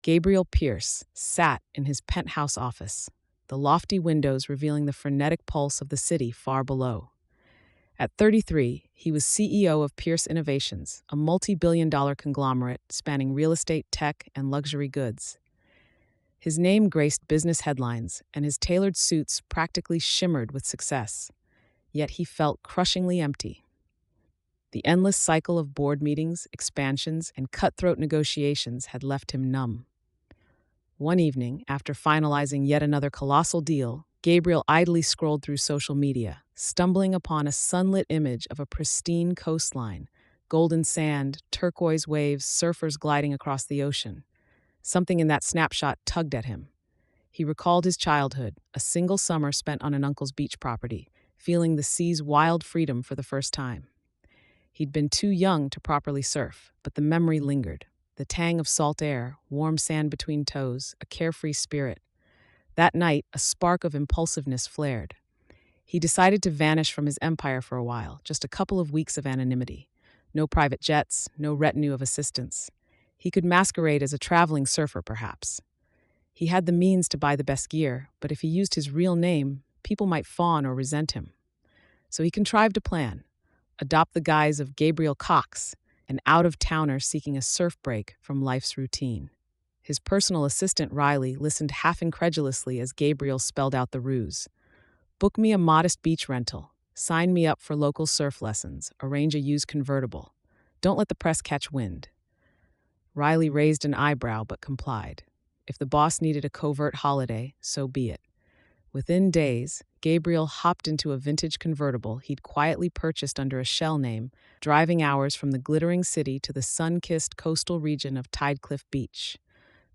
Gabriel Pierce sat in his penthouse office, the lofty windows revealing the frenetic pulse of the city far below. At 33, he was CEO of Pierce Innovations, a multi-billion-dollar conglomerate spanning real estate, tech, and luxury goods. His name graced business headlines, and his tailored suits practically shimmered with success. Yet he felt crushingly empty. The endless cycle of board meetings, expansions, and cutthroat negotiations had left him numb. One evening, after finalizing yet another colossal deal, Gabriel idly scrolled through social media, stumbling upon a sunlit image of a pristine coastline, golden sand, turquoise waves, surfers gliding across the ocean. Something in that snapshot tugged at him. He recalled his childhood, a single summer spent on an uncle's beach property, feeling the sea's wild freedom for the first time. He'd been too young to properly surf, but the memory lingered. The tang of salt air, warm sand between toes, a carefree spirit. That night, a spark of impulsiveness flared. He decided to vanish from his empire for a while, just a couple of weeks of anonymity. No private jets, no retinue of assistants. He could masquerade as a traveling surfer, perhaps. He had the means to buy the best gear, but if he used his real name, people might fawn or resent him. So he contrived a plan. Adopt the guise of Gabriel Cox, an out-of-towner seeking a surf break from life's routine. His personal assistant, Riley, listened half incredulously as Gabriel spelled out the ruse. Book me a modest beach rental. Sign me up for local surf lessons. Arrange a used convertible. Don't let the press catch wind. Riley raised an eyebrow but complied. If the boss needed a covert holiday, so be it. Within days, Gabriel hopped into a vintage convertible he'd quietly purchased under a shell name, driving hours from the glittering city to the sun-kissed coastal region of Tidecliff Beach.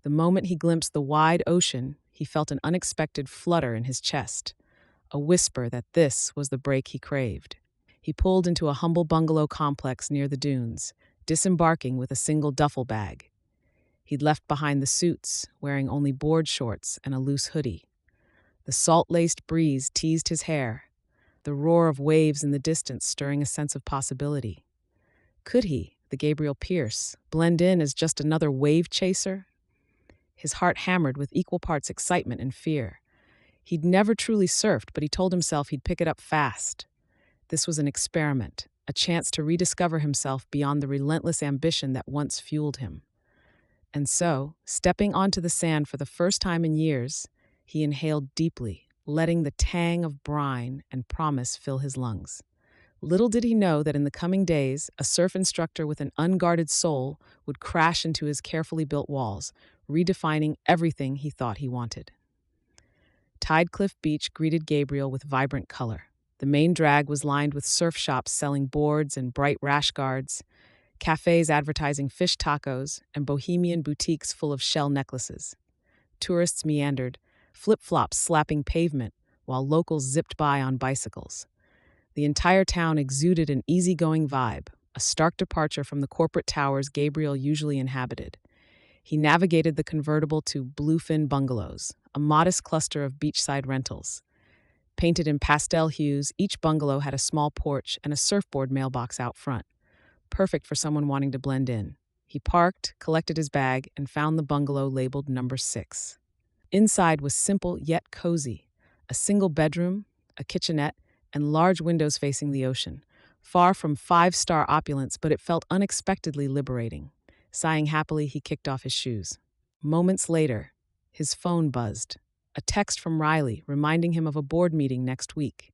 The moment he glimpsed the wide ocean, he felt an unexpected flutter in his chest, a whisper that this was the break he craved. He pulled into a humble bungalow complex near the dunes, disembarking with a single duffel bag. He'd left behind the suits, wearing only board shorts and a loose hoodie. The salt-laced breeze teased his hair, the roar of waves in the distance stirring a sense of possibility. Could he, the Gabriel Pierce, blend in as just another wave chaser? His heart hammered with equal parts excitement and fear. He'd never truly surfed, but he told himself he'd pick it up fast. This was an experiment, a chance to rediscover himself beyond the relentless ambition that once fueled him. And so, stepping onto the sand for the first time in years, he inhaled deeply, letting the tang of brine and promise fill his lungs. Little did he know that in the coming days, a surf instructor with an unguarded soul would crash into his carefully built walls, redefining everything he thought he wanted. Tidecliff Beach greeted Gabriel with vibrant color. The main drag was lined with surf shops selling boards and bright rash guards, cafes advertising fish tacos, and bohemian boutiques full of shell necklaces. Tourists meandered, flip-flops slapping pavement, while locals zipped by on bicycles. The entire town exuded an easygoing vibe, a stark departure from the corporate towers Gabriel usually inhabited. He navigated the convertible to Bluefin Bungalows, a modest cluster of beachside rentals. Painted in pastel hues, each bungalow had a small porch and a surfboard mailbox out front, perfect for someone wanting to blend in. He parked, collected his bag, and found the bungalow labeled number 6. Inside was simple yet cozy, a single bedroom, a kitchenette, and large windows facing the ocean. Far from five-star opulence, but it felt unexpectedly liberating. Sighing happily, he kicked off his shoes. Moments later, his phone buzzed, a text from Riley reminding him of a board meeting next week.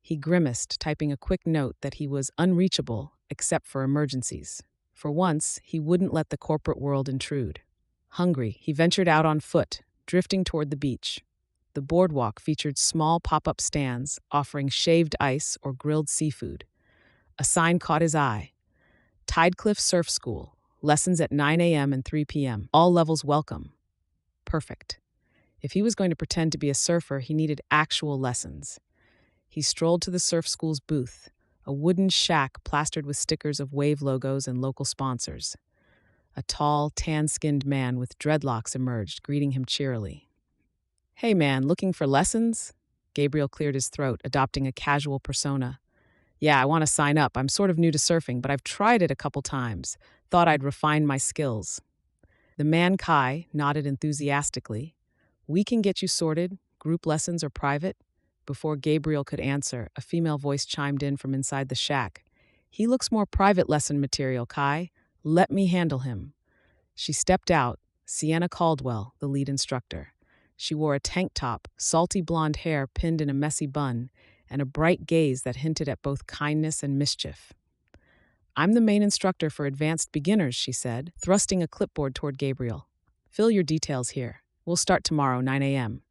He grimaced, typing a quick note that he was unreachable except for emergencies. For once, he wouldn't let the corporate world intrude. Hungry, he ventured out on foot, drifting toward the beach. The boardwalk featured small pop-up stands offering shaved ice or grilled seafood. A sign caught his eye. Tidecliff Surf School, lessons at 9 a.m. and 3 p.m., all levels welcome. Perfect. If he was going to pretend to be a surfer, he needed actual lessons. He strolled to the surf school's booth, a wooden shack plastered with stickers of wave logos and local sponsors. A tall, tan-skinned man with dreadlocks emerged, greeting him cheerily. "Hey man, looking for lessons?" Gabriel cleared his throat, adopting a casual persona. "Yeah, I want to sign up. I'm sort of new to surfing, but I've tried it a couple times. Thought I'd refine my skills." The man Kai nodded enthusiastically. We can get you sorted, group lessons or private? Before Gabriel could answer, a female voice chimed in from inside the shack. He looks more private lesson material, Kai. Let me handle him. She stepped out, Sienna Caldwell, the lead instructor. She wore a tank top, salty blonde hair pinned in a messy bun, and a bright gaze that hinted at both kindness and mischief. I'm the main instructor for advanced beginners, she said, thrusting a clipboard toward Gabriel. Fill your details here. We'll start tomorrow, 9 a.m.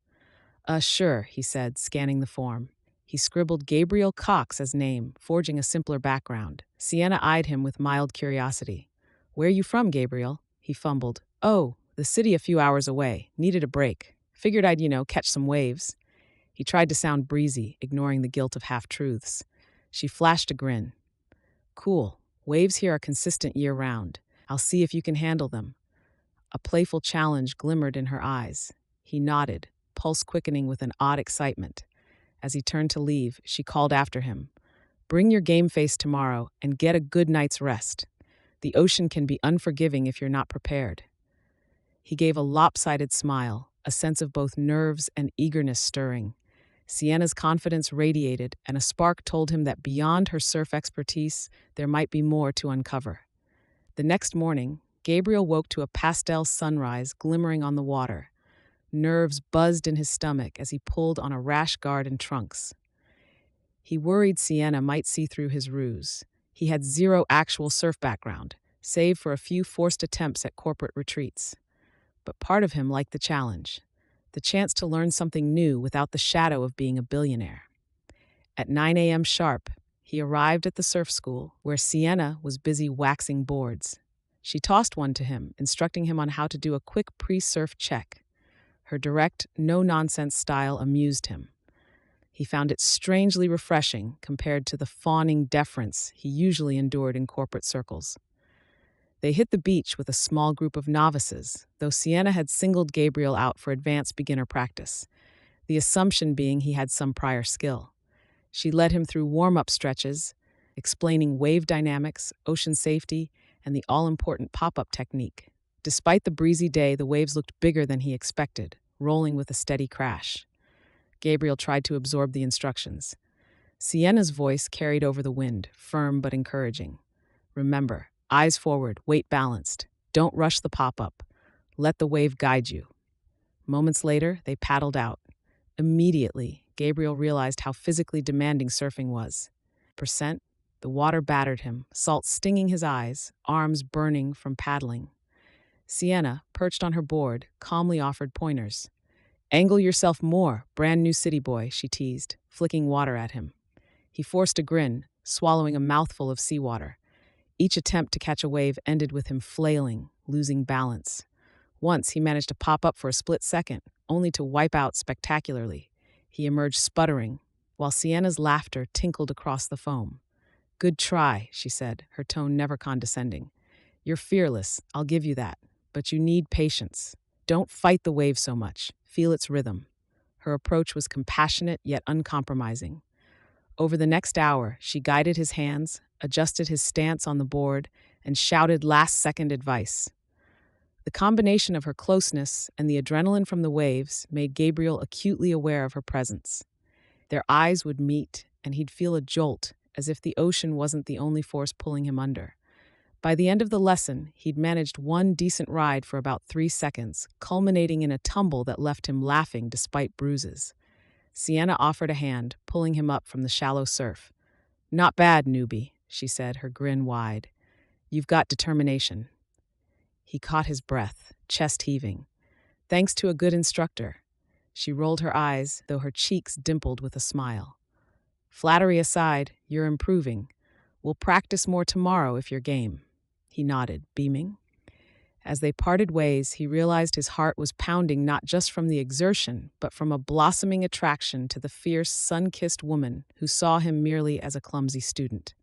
Sure, he said, scanning the form. He scribbled Gabriel Cox as name, forging a simpler background. Sienna eyed him with mild curiosity. Where are you from, Gabriel? He fumbled. Oh, the city a few hours away. Needed a break. Figured I'd, catch some waves. He tried to sound breezy, ignoring the guilt of half-truths. She flashed a grin. Cool. Waves here are consistent year-round. I'll see if you can handle them. A playful challenge glimmered in her eyes. He nodded, pulse quickening with an odd excitement. As he turned to leave, she called after him. Bring your game face tomorrow and get a good night's rest. The ocean can be unforgiving if you're not prepared. He gave a lopsided smile, a sense of both nerves and eagerness stirring. Sienna's confidence radiated, and a spark told him that beyond her surf expertise, there might be more to uncover. The next morning, Gabriel woke to a pastel sunrise glimmering on the water. Nerves buzzed in his stomach as he pulled on a rash guard and trunks. He worried Sienna might see through his ruse. He had zero actual surf background, save for a few forced attempts at corporate retreats. But part of him liked the challenge, the chance to learn something new without the shadow of being a billionaire. At 9 a.m. sharp, he arrived at the surf school, where Sienna was busy waxing boards. She tossed one to him, instructing him on how to do a quick pre-surf check. Her direct, no-nonsense style amused him. He found it strangely refreshing compared to the fawning deference he usually endured in corporate circles. They hit the beach with a small group of novices, though Sienna had singled Gabriel out for advanced beginner practice, the assumption being he had some prior skill. She led him through warm-up stretches, explaining wave dynamics, ocean safety, and the all-important pop-up technique. Despite the breezy day, the waves looked bigger than he expected, rolling with a steady crash. Gabriel tried to absorb the instructions. Sienna's voice carried over the wind, firm but encouraging. Remember, eyes forward, weight balanced. Don't rush the pop-up. Let the wave guide you. Moments later, they paddled out. Immediately, Gabriel realized how physically demanding surfing was. The water battered him, salt stinging his eyes, arms burning from paddling. Sienna, perched on her board, calmly offered pointers. Angle yourself more, brand new city boy, she teased, flicking water at him. He forced a grin, swallowing a mouthful of seawater. Each attempt to catch a wave ended with him flailing, losing balance. Once he managed to pop up for a split second, only to wipe out spectacularly. He emerged sputtering, while Sienna's laughter tinkled across the foam. Good try, she said, her tone never condescending. You're fearless, I'll give you that, but you need patience. Don't fight the wave so much. Feel its rhythm. Her approach was compassionate yet uncompromising. Over the next hour, she guided his hands, adjusted his stance on the board, and shouted last-second advice. The combination of her closeness and the adrenaline from the waves made Gabriel acutely aware of her presence. Their eyes would meet, and he'd feel a jolt, as if the ocean wasn't the only force pulling him under. By the end of the lesson, he'd managed one decent ride for about 3 seconds, culminating in a tumble that left him laughing despite bruises. Sienna offered a hand, pulling him up from the shallow surf. Not bad, newbie, she said, her grin wide. You've got determination. He caught his breath, chest heaving. Thanks to a good instructor. She rolled her eyes, though her cheeks dimpled with a smile. Flattery aside, you're improving. We'll practice more tomorrow if you're game. He nodded, beaming. As they parted ways, he realized his heart was pounding not just from the exertion, but from a blossoming attraction to the fierce, sun-kissed woman who saw him merely as a clumsy student.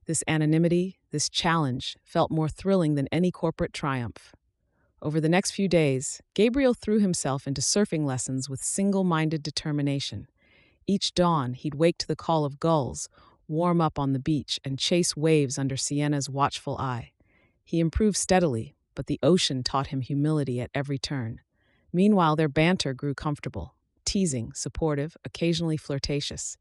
This anonymity, this challenge, felt more thrilling than any corporate triumph. Over the next few days, Gabriel threw himself into surfing lessons with single-minded determination. Each dawn, he'd wake to the call of gulls, warm up on the beach, and chase waves under Sienna's watchful eye. He improved steadily, but the ocean taught him humility at every turn. Meanwhile, their banter grew comfortable, teasing, supportive, occasionally flirtatious.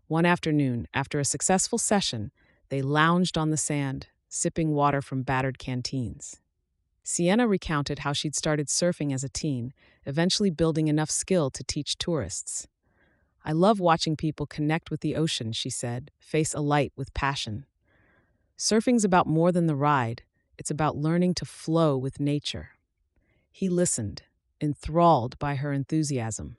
One afternoon, after a successful session, they lounged on the sand, sipping water from battered canteens. Sienna recounted how she'd started surfing as a teen, eventually building enough skill to teach tourists. "I love watching people connect with the ocean," she said, face alight with passion. "Surfing's about more than the ride. It's about learning to flow with nature." He listened, enthralled by her enthusiasm.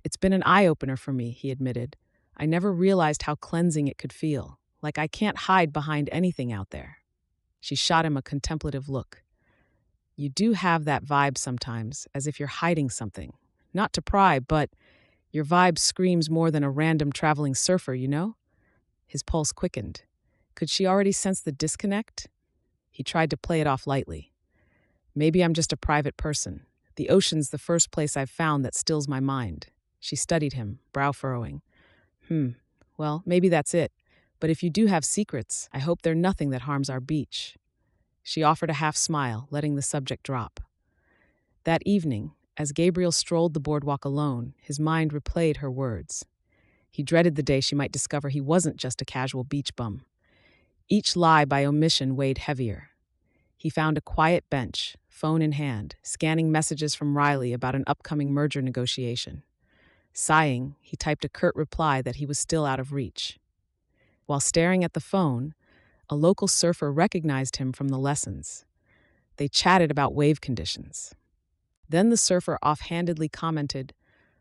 "It's been an eye-opener for me," he admitted. "I never realized how cleansing it could feel, like I can't hide behind anything out there." She shot him a contemplative look. "You do have that vibe sometimes, as if you're hiding something. Not to pry, but your vibe screams more than a random traveling surfer, you know?" His pulse quickened. Could she already sense the disconnect? He tried to play it off lightly. "Maybe I'm just a private person. The ocean's the first place I've found that stills my mind." She studied him, brow furrowing. Well, maybe that's it. But if you do have secrets, I hope they're nothing that harms our beach." She offered a half smile, letting the subject drop. That evening, as Gabriel strolled the boardwalk alone, his mind replayed her words. He dreaded the day she might discover he wasn't just a casual beach bum. Each lie by omission weighed heavier. He found a quiet bench, phone in hand, scanning messages from Riley about an upcoming merger negotiation. Sighing, he typed a curt reply that he was still out of reach. While staring at the phone, a local surfer recognized him from the lessons. They chatted about wave conditions. Then the surfer offhandedly commented,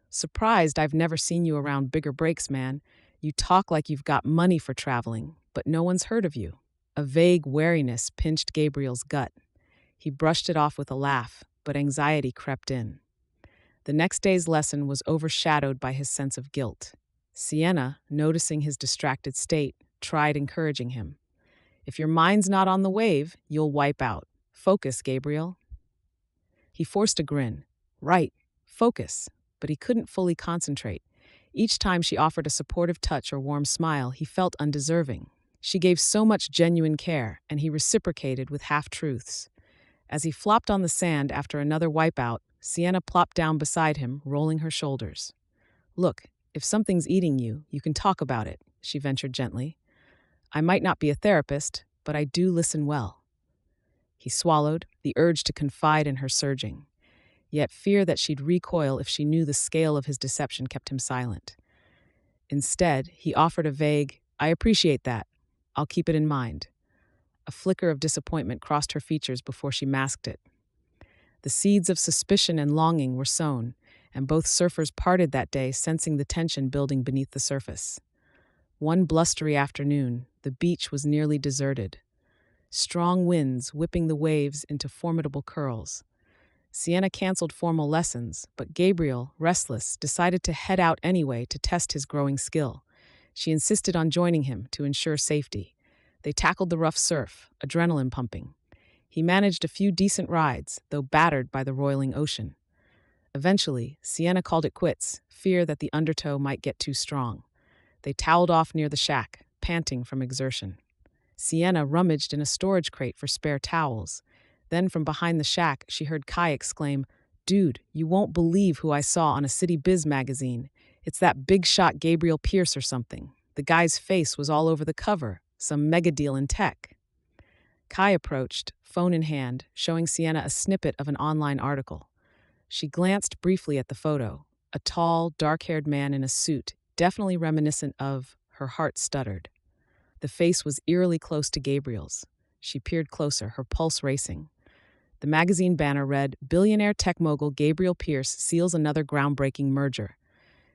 "Surprised I've never seen you around bigger breaks, man. You talk like you've got money for traveling, but no one's heard of you." A vague wariness pinched Gabriel's gut. He brushed it off with a laugh, but anxiety crept in. The next day's lesson was overshadowed by his sense of guilt. Sienna, noticing his distracted state, tried encouraging him. "If your mind's not on the wave, you'll wipe out. Focus, Gabriel." He forced a grin. Right, focus. But he couldn't fully concentrate. Each time she offered a supportive touch or warm smile, he felt undeserving. She gave so much genuine care, and he reciprocated with half-truths. As he flopped on the sand after another wipeout, Sienna plopped down beside him, rolling her shoulders. "Look, if something's eating you, you can talk about it," she ventured gently. "I might not be a therapist, but I do listen well." He swallowed, the urge to confide in her surging. Yet fear that she'd recoil if she knew the scale of his deception kept him silent. Instead, he offered a vague, "I appreciate that. I'll keep it in mind." A flicker of disappointment crossed her features before she masked it. The seeds of suspicion and longing were sown, and both surfers parted that day, sensing the tension building beneath the surface. One blustery afternoon, the beach was nearly deserted. Strong winds whipping the waves into formidable curls. Sienna canceled formal lessons, but Gabriel, restless, decided to head out anyway to test his growing skill. She insisted on joining him to ensure safety. They tackled the rough surf, adrenaline pumping. He managed a few decent rides, though battered by the roiling ocean. Eventually, Sienna called it quits, fear that the undertow might get too strong. They toweled off near the shack, panting from exertion. Sienna rummaged in a storage crate for spare towels. Then from behind the shack, she heard Kai exclaim, "Dude, you won't believe who I saw on a City Biz magazine. It's that big shot Gabriel Pierce or something. The guy's face was all over the cover, some mega deal in tech." Kai approached, phone in hand, showing Sienna a snippet of an online article. She glanced briefly at the photo. A tall, dark-haired man in a suit, definitely reminiscent of, her heart stuttered. The face was eerily close to Gabriel's. She peered closer, her pulse racing. The magazine banner read, "Billionaire tech mogul Gabriel Pierce seals another groundbreaking merger."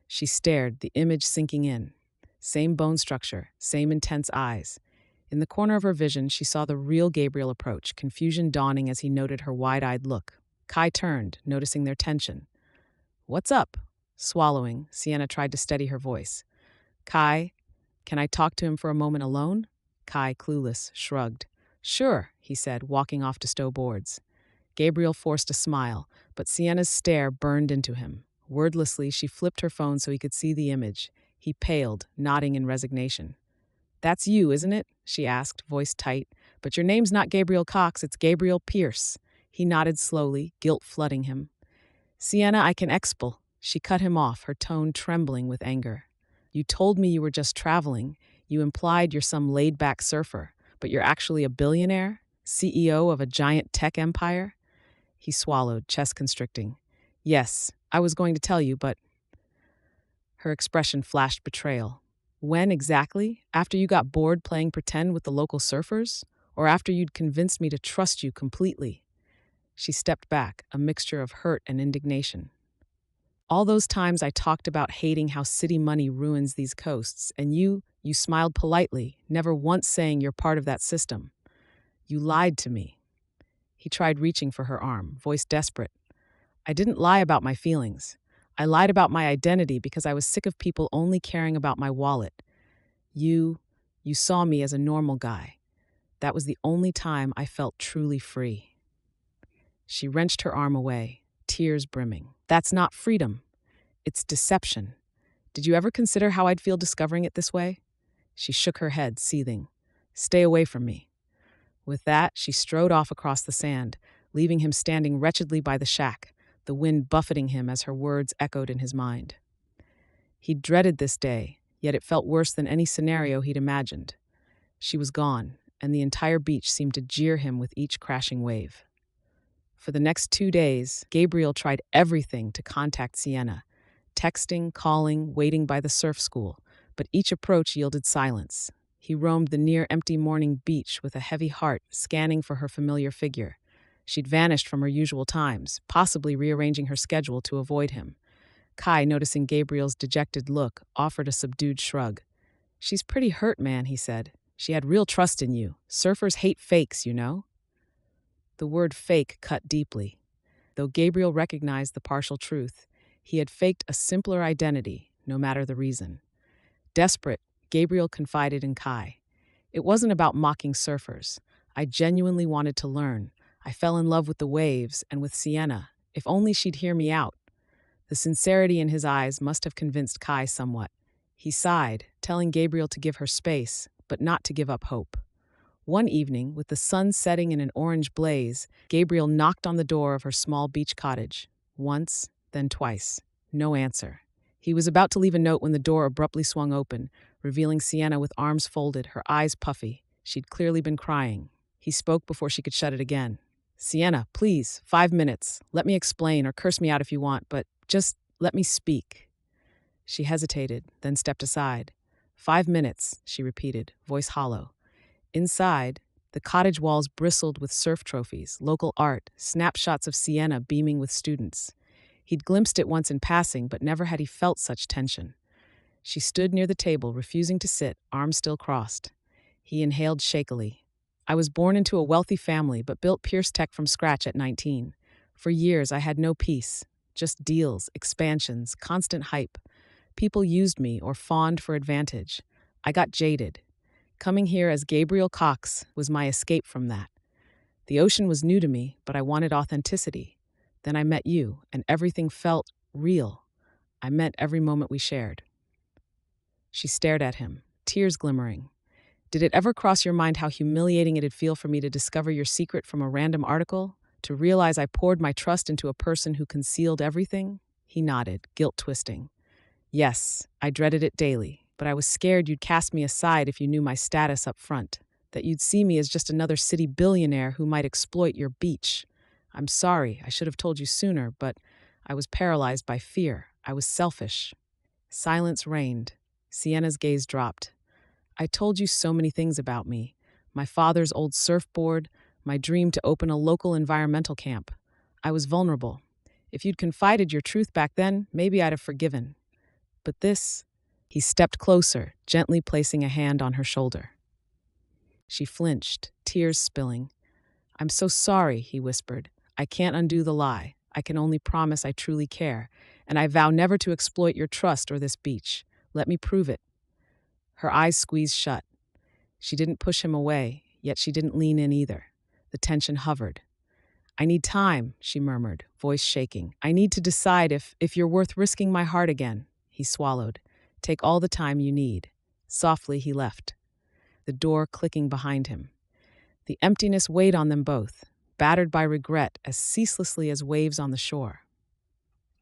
She stared, the image sinking in. Same bone structure, same intense eyes. In the corner of her vision, she saw the real Gabriel approach, confusion dawning as he noted her wide-eyed look. Kai turned, noticing their tension. "What's up?" Swallowing, Sienna tried to steady her voice. "Kai, can I talk to him for a moment alone?" Kai, clueless, shrugged. "Sure," he said, walking off to stow boards. Gabriel forced a smile, but Sienna's stare burned into him. Wordlessly, she flipped her phone so he could see the image. He paled, nodding in resignation. "That's you, isn't it?" she asked, voice tight. "But your name's not Gabriel Cox, it's Gabriel Pierce." He nodded slowly, guilt flooding him. Sienna, I can expel. She cut him off, her tone trembling with anger. You told me you were just traveling. You implied you're some laid-back surfer, but you're actually a billionaire? CEO of a giant tech empire? He swallowed, chest constricting. Yes, I was going to tell you, but... Her expression flashed betrayal. When exactly? After you got bored playing pretend with the local surfers? Or after you'd convinced me to trust you completely? She stepped back, a mixture of hurt and indignation. All those times I talked about hating how city money ruins these coasts, and you smiled politely, never once saying you're part of that system. You lied to me. He tried reaching for her arm, voice desperate. I didn't lie about my feelings. I lied about my identity because I was sick of people only caring about my wallet. You saw me as a normal guy. That was the only time I felt truly free. She wrenched her arm away, tears brimming. That's not freedom. It's deception. Did you ever consider how I'd feel discovering it this way? She shook her head, seething. Stay away from me. With that, she strode off across the sand, leaving him standing wretchedly by the shack, the wind buffeting him as her words echoed in his mind. He dreaded this day, yet it felt worse than any scenario he'd imagined. She was gone, and the entire beach seemed to jeer him with each crashing wave. For the next 2 days, Gabriel tried everything to contact Sienna, texting, calling, waiting by the surf school, but each approach yielded silence. He roamed the near-empty morning beach with a heavy heart, scanning for her familiar figure. She'd vanished from her usual times, possibly rearranging her schedule to avoid him. Kai, noticing Gabriel's dejected look, offered a subdued shrug. She's pretty hurt, man, he said. She had real trust in you. Surfers hate fakes, you know? The word fake cut deeply. Though Gabriel recognized the partial truth, he had faked a simpler identity, no matter the reason. Desperate, Gabriel confided in Kai. It wasn't about mocking surfers. I genuinely wanted to learn. I fell in love with the waves and with Sienna. If only she'd hear me out. The sincerity in his eyes must have convinced Kai somewhat. He sighed, telling Gabriel to give her space, but not to give up hope. One evening, with the sun setting in an orange blaze, Gabriel knocked on the door of her small beach cottage. Once, then twice. No answer. He was about to leave a note when the door abruptly swung open, revealing Sienna with arms folded, her eyes puffy. She'd clearly been crying. He spoke before she could shut it again. Sienna, please, 5 minutes. Let me explain, or curse me out if you want, but just let me speak. She hesitated, then stepped aside. 5 minutes, she repeated, voice hollow. Inside, the cottage walls bristled with surf trophies, local art, snapshots of Sienna beaming with students. He'd glimpsed it once in passing, but never had he felt such tension. She stood near the table, refusing to sit, arms still crossed. He inhaled shakily. I was born into a wealthy family, but built Pierce Tech from scratch at 19. For years, I had no peace. Just deals, expansions, constant hype. People used me or fawned for advantage. I got jaded. Coming here as Gabriel Cox was my escape from that. The ocean was new to me, but I wanted authenticity. Then I met you, and everything felt real. I meant every moment we shared. She stared at him, tears glimmering. Did it ever cross your mind how humiliating it'd feel for me to discover your secret from a random article? To realize I poured my trust into a person who concealed everything? He nodded, guilt twisting. Yes, I dreaded it daily, but I was scared you'd cast me aside if you knew my status up front, that you'd see me as just another city billionaire who might exploit your beach. I'm sorry, I should have told you sooner, but I was paralyzed by fear. I was selfish. Silence reigned. Sienna's gaze dropped. I told you so many things about me. My father's old surfboard, my dream to open a local environmental camp. I was vulnerable. If you'd confided your truth back then, maybe I'd have forgiven. But this... He stepped closer, gently placing a hand on her shoulder. She flinched, tears spilling. I'm so sorry, he whispered. I can't undo the lie. I can only promise I truly care, and I vow never to exploit your trust or this beach. Let me prove it. Her eyes squeezed shut. She didn't push him away, yet she didn't lean in either. The tension hovered. I need time, she murmured, voice shaking. I need to decide if you're worth risking my heart again. He swallowed. Take all the time you need. Softly he left, the door clicking behind him. The emptiness weighed on them both. battered by regret as ceaselessly as waves on the shore.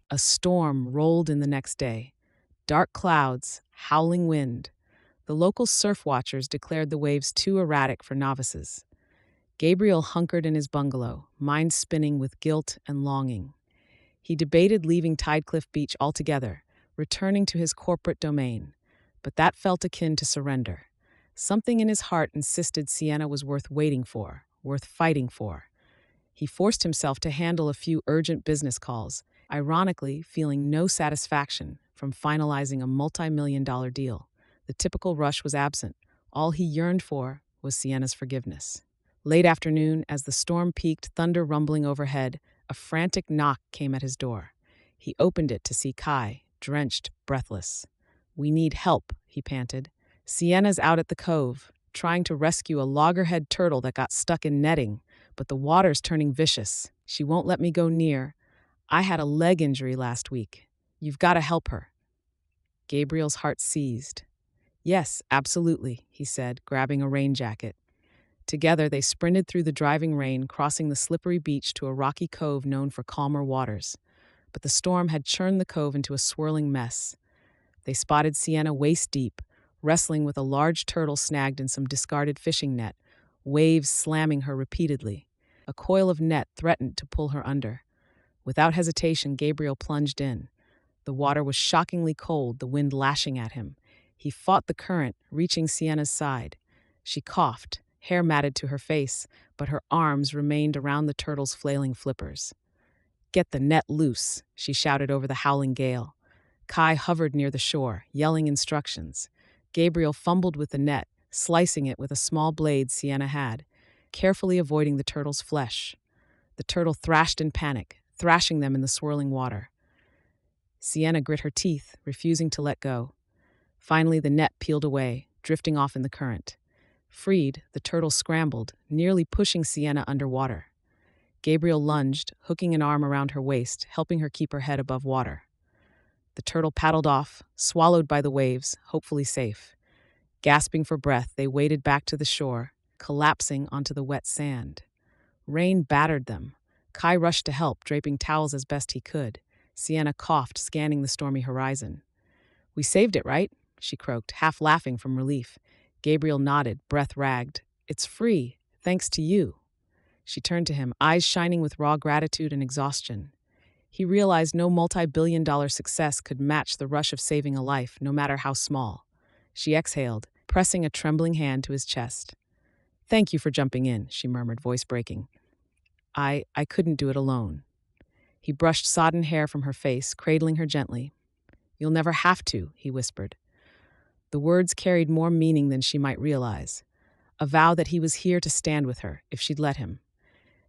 A storm rolled in the next day. Dark clouds, howling wind. The local surf watchers declared the waves too erratic for novices. Gabriel hunkered in his bungalow, mind spinning with guilt and longing. He debated leaving Tidecliff Beach altogether, returning to his corporate domain. But that felt akin to surrender. Something in his heart insisted Sienna was worth waiting for, worth fighting for. He forced himself to handle a few urgent business calls, ironically feeling no satisfaction from finalizing a multi-million-dollar deal. The typical rush was absent. All he yearned for was Sienna's forgiveness. Late afternoon, as the storm peaked, thunder rumbling overhead, a frantic knock came at his door. He opened it to see Kai, drenched, breathless. "We need help," he panted. "Sienna's out at the cove, trying to rescue a loggerhead turtle that got stuck in netting, but the water's turning vicious. She won't let me go near. I had a leg injury last week. You've got to help her." Gabriel's heart seized. "Yes, absolutely," he said, grabbing a rain jacket. Together, they sprinted through the driving rain, crossing the slippery beach to a rocky cove known for calmer waters. But the storm had churned the cove into a swirling mess. They spotted Sienna waist-deep, wrestling with a large turtle snagged in some discarded fishing net, waves slamming her repeatedly. A coil of net threatened to pull her under. Without hesitation, Gabriel plunged in. The water was shockingly cold, the wind lashing at him. He fought the current, reaching Sienna's side. She coughed, hair matted to her face, but her arms remained around the turtle's flailing flippers. "Get the net loose," she shouted over the howling gale. Kai hovered near the shore, yelling instructions. Gabriel fumbled with the net, slicing it with a small blade Sienna had, carefully avoiding the turtle's flesh. The turtle thrashed in panic, thrashing them in the swirling water. Sienna grit her teeth, refusing to let go. Finally, the net peeled away, drifting off in the current. Freed, the turtle scrambled, nearly pushing Sienna underwater. Gabriel lunged, hooking an arm around her waist, helping her keep her head above water. The turtle paddled off, swallowed by the waves, hopefully safe. Gasping for breath, they waded back to the shore, collapsing onto the wet sand. Rain battered them. Kai rushed to help, draping towels as best he could. Sienna coughed, scanning the stormy horizon. "We saved it, right?" she croaked, half laughing from relief. Gabriel nodded, breath ragged. "It's free, thanks to you." She turned to him, eyes shining with raw gratitude and exhaustion. He realized no multi-billion-dollar success could match the rush of saving a life, no matter how small. She exhaled, pressing a trembling hand to his chest. "Thank you for jumping in," she murmured, voice breaking. I couldn't do it alone." He brushed sodden hair from her face, cradling her gently. "You'll never have to," he whispered. The words carried more meaning than she might realize. A vow that he was here to stand with her, if she'd let him.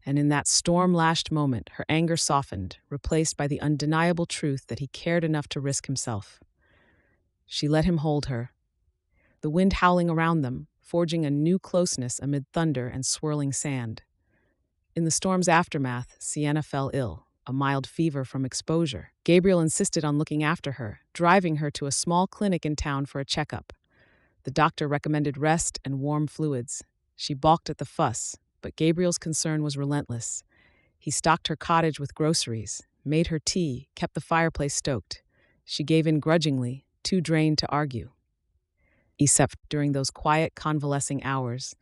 And in that storm-lashed moment, her anger softened, replaced by the undeniable truth that he cared enough to risk himself. She let him hold her, the wind howling around them, forging a new closeness amid thunder and swirling sand. In the storm's aftermath, Sienna fell ill, a mild fever from exposure. Gabriel insisted on looking after her, driving her to a small clinic in town for a checkup. The doctor recommended rest and warm fluids. She balked at the fuss, but Gabriel's concern was relentless. He stocked her cottage with groceries, made her tea, kept the fireplace stoked. She gave in grudgingly, too drained to argue. Except during those quiet, convalescing hours,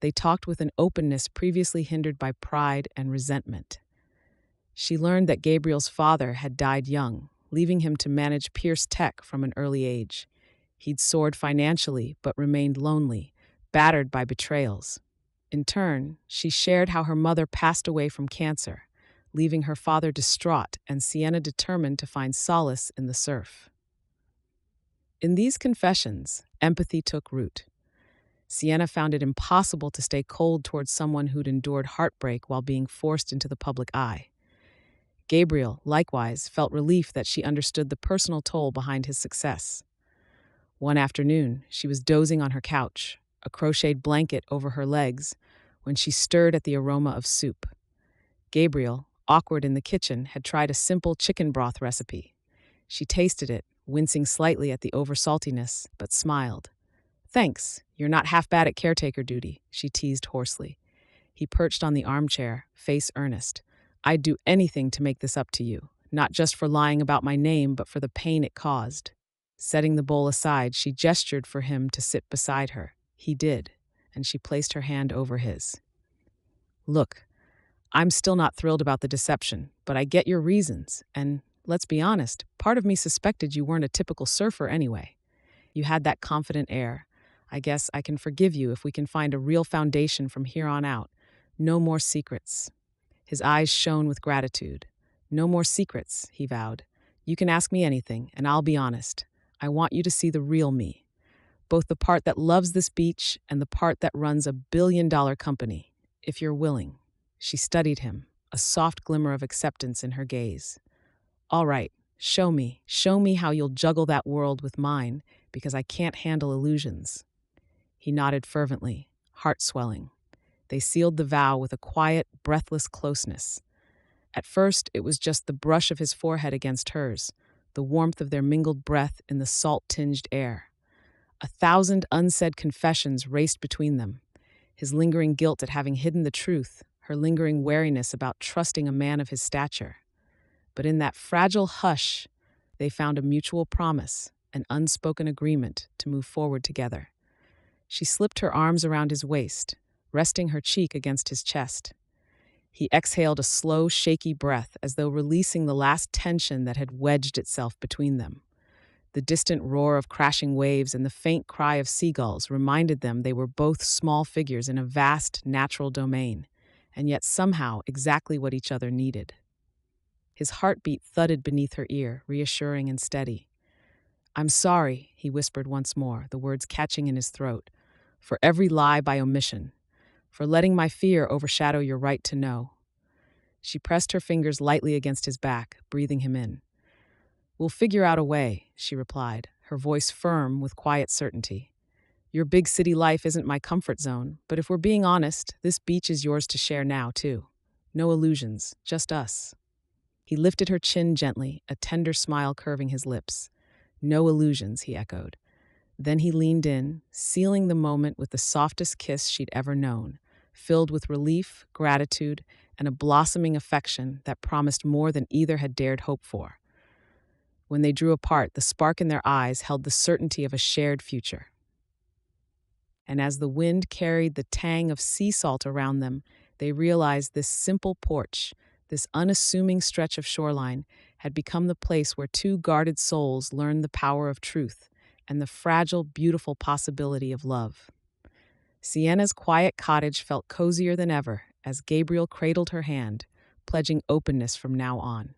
they talked with an openness previously hindered by pride and resentment. She learned that Gabriel's father had died young, leaving him to manage Pierce Tech from an early age. He'd soared financially, but remained lonely, battered by betrayals. In turn, she shared how her mother passed away from cancer, leaving her father distraught and Sienna determined to find solace in the surf. In these confessions, empathy took root. Sienna found it impossible to stay cold towards someone who'd endured heartbreak while being forced into the public eye. Gabriel, likewise, felt relief that she understood the personal toll behind his success. One afternoon, she was dozing on her couch, a crocheted blanket over her legs, when she stirred at the aroma of soup. Gabriel, awkward in the kitchen, had tried a simple chicken broth recipe. She tasted it, wincing slightly at the over-saltiness, but smiled. "Thanks, you're not half bad at caretaker duty," she teased hoarsely. He perched on the armchair, face earnest. "I'd do anything to make this up to you, not just for lying about my name, but for the pain it caused." Setting the bowl aside, she gestured for him to sit beside her. He did, and she placed her hand over his. "Look, I'm still not thrilled about the deception, but I get your reasons, and let's be honest, part of me suspected you weren't a typical surfer anyway. You had that confident air. I guess I can forgive you if we can find a real foundation from here on out. No more secrets." His eyes shone with gratitude. "No more secrets," he vowed. "You can ask me anything, and I'll be honest. I want you to see the real me, both the part that loves this beach and the part that runs a billion-dollar company, if you're willing." She studied him, a soft glimmer of acceptance in her gaze. "All right, show me. Show me how you'll juggle that world with mine, because I can't handle illusions." He nodded fervently, heart swelling. They sealed the vow with a quiet, breathless closeness. At first, it was just the brush of his forehead against hers, the warmth of their mingled breath in the salt-tinged air. 1,000 unsaid confessions raced between them. His lingering guilt at having hidden the truth, her lingering wariness about trusting a man of his stature. But in that fragile hush, they found a mutual promise, an unspoken agreement to move forward together. She slipped her arms around his waist, resting her cheek against his chest. He exhaled a slow, shaky breath as though releasing the last tension that had wedged itself between them. The distant roar of crashing waves and the faint cry of seagulls reminded them they were both small figures in a vast, natural domain, and yet somehow exactly what each other needed. His heartbeat thudded beneath her ear, reassuring and steady. "I'm sorry," he whispered once more, the words catching in his throat, "for every lie by omission, for letting my fear overshadow your right to know." She pressed her fingers lightly against his back, breathing him in. "We'll figure out a way," she replied, her voice firm with quiet certainty. "Your big city life isn't my comfort zone, but if we're being honest, this beach is yours to share now, too. No illusions, just us." He lifted her chin gently, a tender smile curving his lips. "No illusions," he echoed. Then he leaned in, sealing the moment with the softest kiss she'd ever known, filled with relief, gratitude, and a blossoming affection that promised more than either had dared hope for. When they drew apart, the spark in their eyes held the certainty of a shared future. And as the wind carried the tang of sea salt around them, they realized this simple porch, this unassuming stretch of shoreline, had become the place where two guarded souls learned the power of truth and the fragile, beautiful possibility of love. Sienna's quiet cottage felt cozier than ever as Gabriel cradled her hand, pledging openness from now on.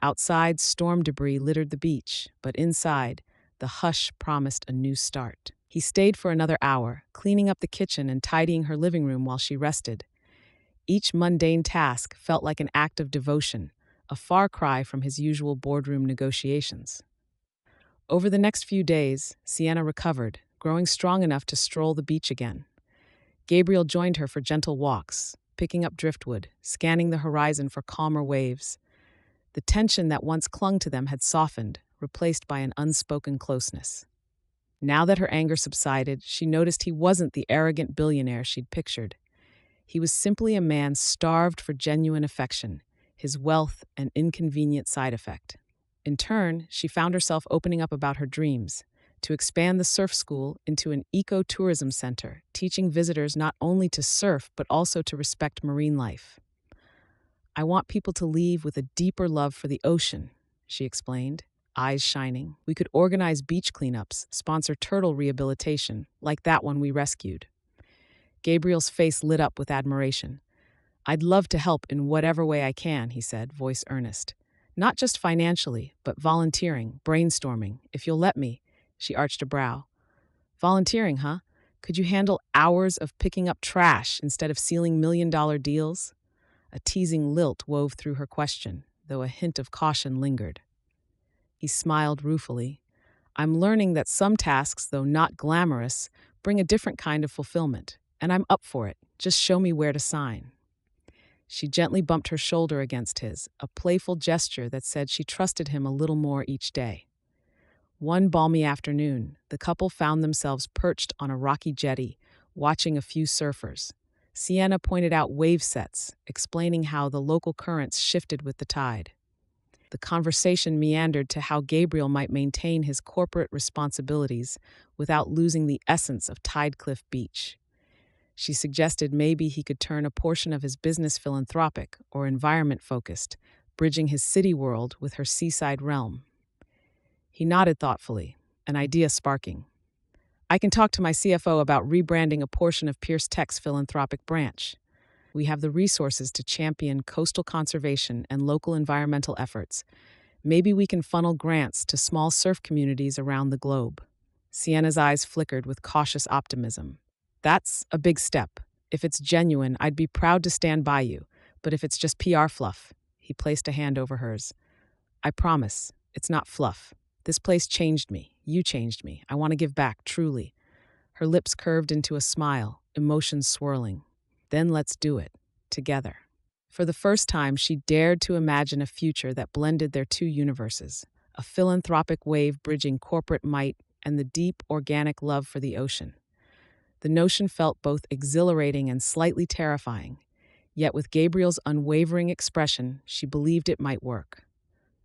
Outside, storm debris littered the beach, but inside, the hush promised a new start. He stayed for another hour, cleaning up the kitchen and tidying her living room while she rested. Each mundane task felt like an act of devotion, a far cry from his usual boardroom negotiations. Over the next few days, Sienna recovered, growing strong enough to stroll the beach again. Gabriel joined her for gentle walks, picking up driftwood, scanning the horizon for calmer waves. The tension that once clung to them had softened, replaced by an unspoken closeness. Now that her anger subsided, she noticed he wasn't the arrogant billionaire she'd pictured. He was simply a man starved for genuine affection, his wealth an inconvenient side effect. In turn, she found herself opening up about her dreams, to expand the surf school into an eco-tourism center, teaching visitors not only to surf but also to respect marine life. "I want people to leave with a deeper love for the ocean," she explained, eyes shining. "We could organize beach cleanups, sponsor turtle rehabilitation, like that one we rescued." Gabriel's face lit up with admiration. "I'd love to help in whatever way I can," he said, voice earnest. "Not just financially, but volunteering, brainstorming, if you'll let me." She arched a brow. "Volunteering, huh? Could you handle hours of picking up trash instead of sealing million-dollar deals?" A teasing lilt wove through her question, though a hint of caution lingered. He smiled ruefully. "I'm learning that some tasks, though not glamorous, bring a different kind of fulfillment, and I'm up for it. Just show me where to sign." She gently bumped her shoulder against his, a playful gesture that said she trusted him a little more each day. One balmy afternoon, the couple found themselves perched on a rocky jetty, watching a few surfers. Sienna pointed out wave sets, explaining how the local currents shifted with the tide. The conversation meandered to how Gabriel might maintain his corporate responsibilities without losing the essence of Tidecliff Beach. She suggested maybe he could turn a portion of his business philanthropic or environment-focused, bridging his city world with her seaside realm. He nodded thoughtfully, an idea sparking. I can talk to my CFO about rebranding a portion of Pierce Tech's philanthropic branch. We have the resources to champion coastal conservation and local environmental efforts. Maybe we can funnel grants to small surf communities around the globe. Sienna's eyes flickered with cautious optimism. That's a big step. If it's genuine, I'd be proud to stand by you. But if it's just PR fluff, he placed a hand over hers. I promise, it's not fluff. This place changed me. You changed me. I want to give back, truly. Her lips curved into a smile, emotions swirling. Then let's do it, together. For the first time, she dared to imagine a future that blended their two universes, a philanthropic wave bridging corporate might and the deep, organic love for the ocean. The notion felt both exhilarating and slightly terrifying, yet with Gabriel's unwavering expression, she believed it might work.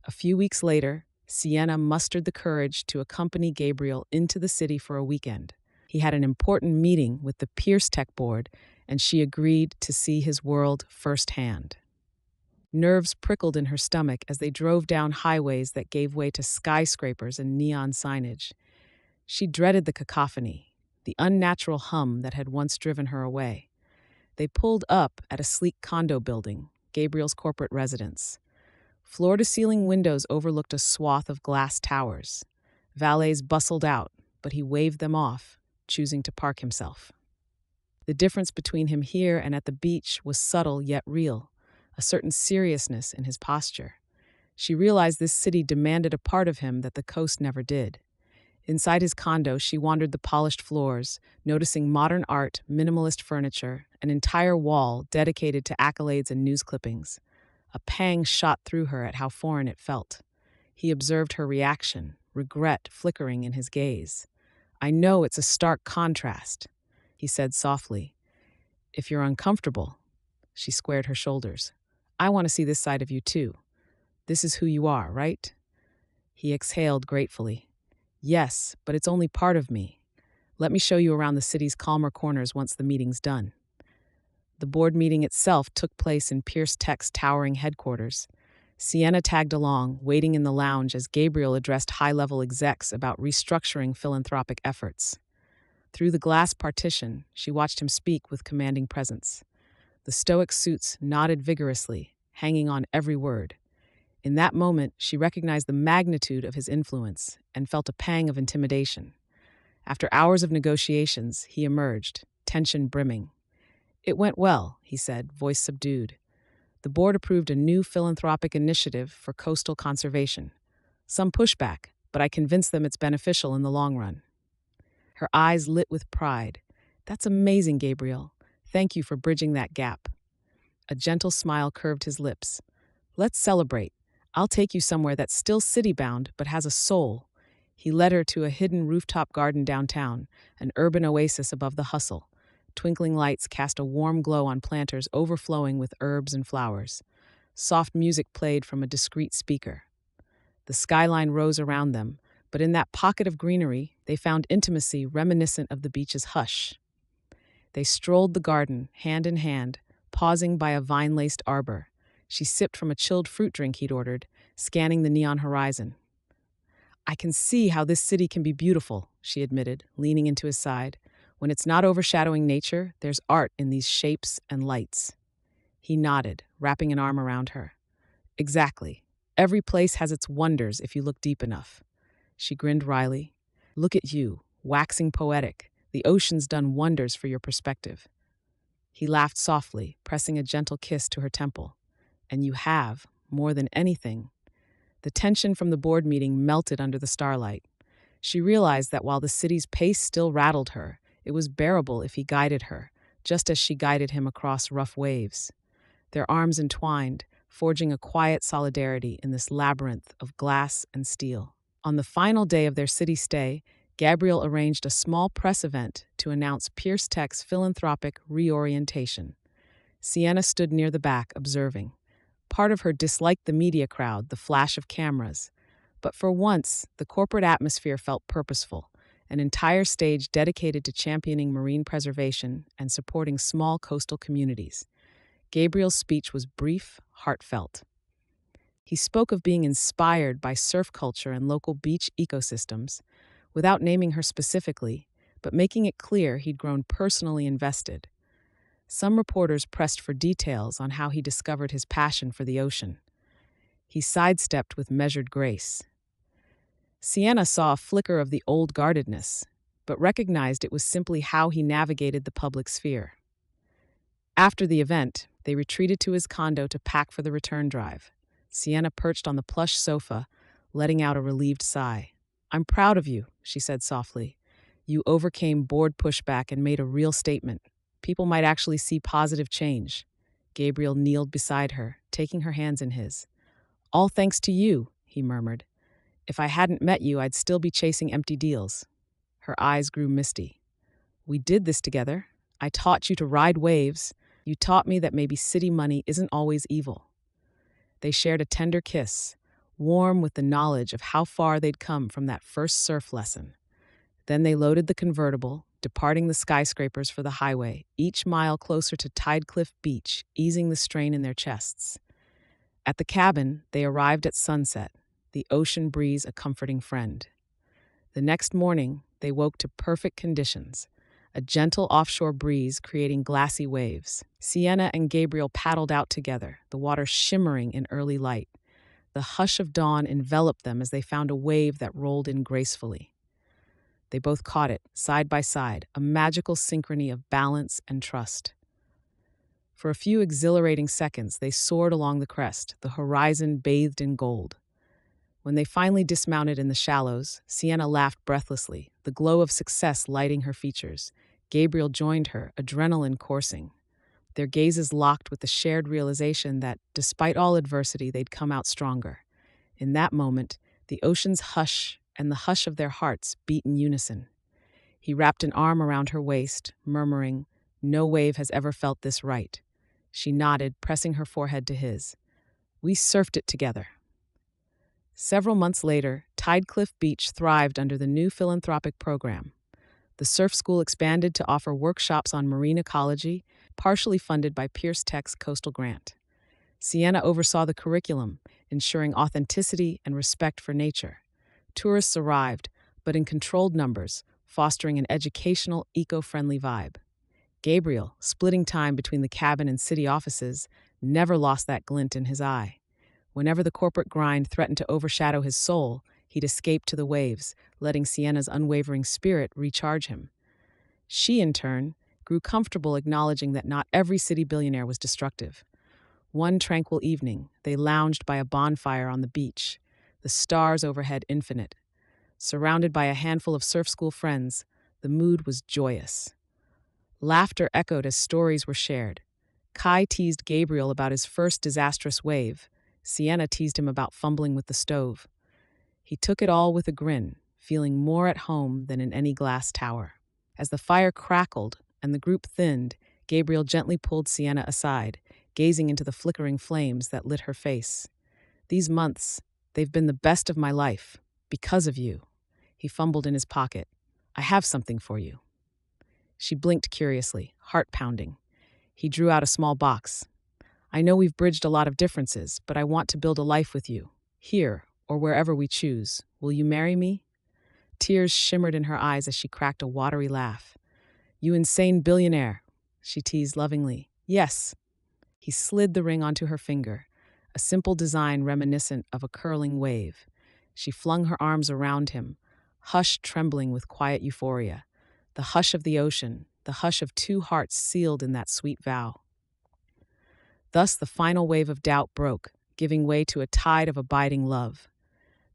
A few weeks later, Sienna mustered the courage to accompany Gabriel into the city for a weekend. He had an important meeting with the Pierce Tech board, and she agreed to see his world firsthand. Nerves prickled in her stomach as they drove down highways that gave way to skyscrapers and neon signage. She dreaded the cacophony, the unnatural hum that had once driven her away. They pulled up at a sleek condo building, Gabriel's corporate residence. Floor-to-ceiling windows overlooked a swath of glass towers. Valets bustled out, but he waved them off, choosing to park himself. The difference between him here and at the beach was subtle yet real, a certain seriousness in his posture. She realized this city demanded a part of him that the coast never did. Inside his condo, she wandered the polished floors, noticing modern art, minimalist furniture, an entire wall dedicated to accolades and news clippings. A pang shot through her at how foreign it felt. He observed her reaction, regret flickering in his gaze. I know it's a stark contrast, he said softly. If you're uncomfortable, she squared her shoulders. I want to see this side of you too. This is who you are, right? He exhaled gratefully. Yes, but it's only part of me. Let me show you around the city's calmer corners once the meeting's done. The board meeting itself took place in Pierce Tech's towering headquarters. Sienna tagged along, waiting in the lounge as Gabriel addressed high-level execs about restructuring philanthropic efforts. Through the glass partition, she watched him speak with commanding presence. The stoic suits nodded vigorously, hanging on every word. In that moment, she recognized the magnitude of his influence and felt a pang of intimidation. After hours of negotiations, he emerged, tension brimming. It went well, he said, voice subdued. The board approved a new philanthropic initiative for coastal conservation. Some pushback, but I convinced them it's beneficial in the long run. Her eyes lit with pride. That's amazing, Gabriel. Thank you for bridging that gap. A gentle smile curved his lips. Let's celebrate. I'll take you somewhere that's still city-bound but has a soul. He led her to a hidden rooftop garden downtown, an urban oasis above the hustle. Twinkling lights cast a warm glow on planters overflowing with herbs and flowers. Soft music played from a discreet speaker. The skyline rose around them, but in that pocket of greenery, they found intimacy reminiscent of the beach's hush. They strolled the garden, hand in hand, pausing by a vine-laced arbor. She sipped from a chilled fruit drink he'd ordered, scanning the neon horizon. I can see how this city can be beautiful, she admitted, leaning into his side. When it's not overshadowing nature, there's art in these shapes and lights. He nodded, wrapping an arm around her. Exactly. Every place has its wonders if you look deep enough. She grinned wryly. Look at you, waxing poetic. The ocean's done wonders for your perspective. He laughed softly, pressing a gentle kiss to her temple. And you have, more than anything. The tension from the board meeting melted under the starlight. She realized that while the city's pace still rattled her, it was bearable if he guided her, just as she guided him across rough waves. Their arms entwined, forging a quiet solidarity in this labyrinth of glass and steel. On the final day of their city stay, Gabriel arranged a small press event to announce Pierce Tech's philanthropic reorientation. Sienna stood near the back, observing. Part of her disliked the media crowd, the flash of cameras. But for once, the corporate atmosphere felt purposeful, an entire stage dedicated to championing marine preservation and supporting small coastal communities. Gabriel's speech was brief, heartfelt. He spoke of being inspired by surf culture and local beach ecosystems, without naming her specifically, but making it clear he'd grown personally invested. Some reporters pressed for details on how he discovered his passion for the ocean. He sidestepped with measured grace. Sienna saw a flicker of the old guardedness, but recognized it was simply how he navigated the public sphere. After the event, they retreated to his condo to pack for the return drive. Sienna perched on the plush sofa, letting out a relieved sigh. "I'm proud of you," she said softly. "You overcame board pushback and made a real statement. People might actually see positive change." Gabriel kneeled beside her, taking her hands in his. "All thanks to you," he murmured. "If I hadn't met you, I'd still be chasing empty deals." Her eyes grew misty. "We did this together. I taught you to ride waves. You taught me that maybe city money isn't always evil." They shared a tender kiss, warm with the knowledge of how far they'd come from that first surf lesson. Then they loaded the convertible, departing the skyscrapers for the highway, each mile closer to Tidecliff Beach, easing the strain in their chests. At the cabin, they arrived at sunset, the ocean breeze a comforting friend. The next morning, they woke to perfect conditions, a gentle offshore breeze creating glassy waves. Sienna and Gabriel paddled out together, the water shimmering in early light. The hush of dawn enveloped them as they found a wave that rolled in gracefully. They both caught it, side by side, a magical synchrony of balance and trust. For a few exhilarating seconds, they soared along the crest, the horizon bathed in gold. When they finally dismounted in the shallows, Sienna laughed breathlessly, the glow of success lighting her features. Gabriel joined her, adrenaline coursing. Their gazes locked with the shared realization that, despite all adversity, they'd come out stronger. In that moment, the ocean's hush and the hush of their hearts beat in unison. He wrapped an arm around her waist, murmuring, "No wave has ever felt this right." She nodded, pressing her forehead to his. "We surfed it together." Several months later, Tidecliff Beach thrived under the new philanthropic program. The surf school expanded to offer workshops on marine ecology, partially funded by Pierce Tech's coastal grant. Sienna oversaw the curriculum, ensuring authenticity and respect for nature. Tourists arrived, but in controlled numbers, fostering an educational, eco-friendly vibe. Gabriel, splitting time between the cabin and city offices, never lost that glint in his eye. Whenever the corporate grind threatened to overshadow his soul, he'd escape to the waves, letting Sienna's unwavering spirit recharge him. She, in turn, grew comfortable acknowledging that not every city billionaire was destructive. One tranquil evening, they lounged by a bonfire on the beach, the stars overhead infinite. Surrounded by a handful of surf school friends, the mood was joyous. Laughter echoed as stories were shared. Kai teased Gabriel about his first disastrous wave. Sienna teased him about fumbling with the stove. He took it all with a grin, feeling more at home than in any glass tower. As the fire crackled and the group thinned, Gabriel gently pulled Sienna aside, gazing into the flickering flames that lit her face. "These months, they've been the best of my life, because of you." He fumbled in his pocket. "I have something for you." She blinked curiously, heart pounding. He drew out a small box. "I know we've bridged a lot of differences, but I want to build a life with you, here or wherever we choose. Will you marry me?" Tears shimmered in her eyes as she cracked a watery laugh. "You insane billionaire," she teased lovingly. "Yes." He slid the ring onto her finger, a simple design reminiscent of a curling wave. She flung her arms around him, hushed trembling with quiet euphoria. The hush of the ocean, the hush of two hearts sealed in that sweet vow. Thus the final wave of doubt broke, giving way to a tide of abiding love.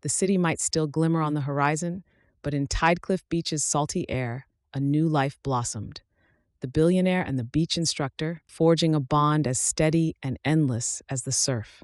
The city might still glimmer on the horizon, but in Tidecliff Beach's salty air, a new life blossomed. The billionaire and the beach instructor, forging a bond as steady and endless as the surf.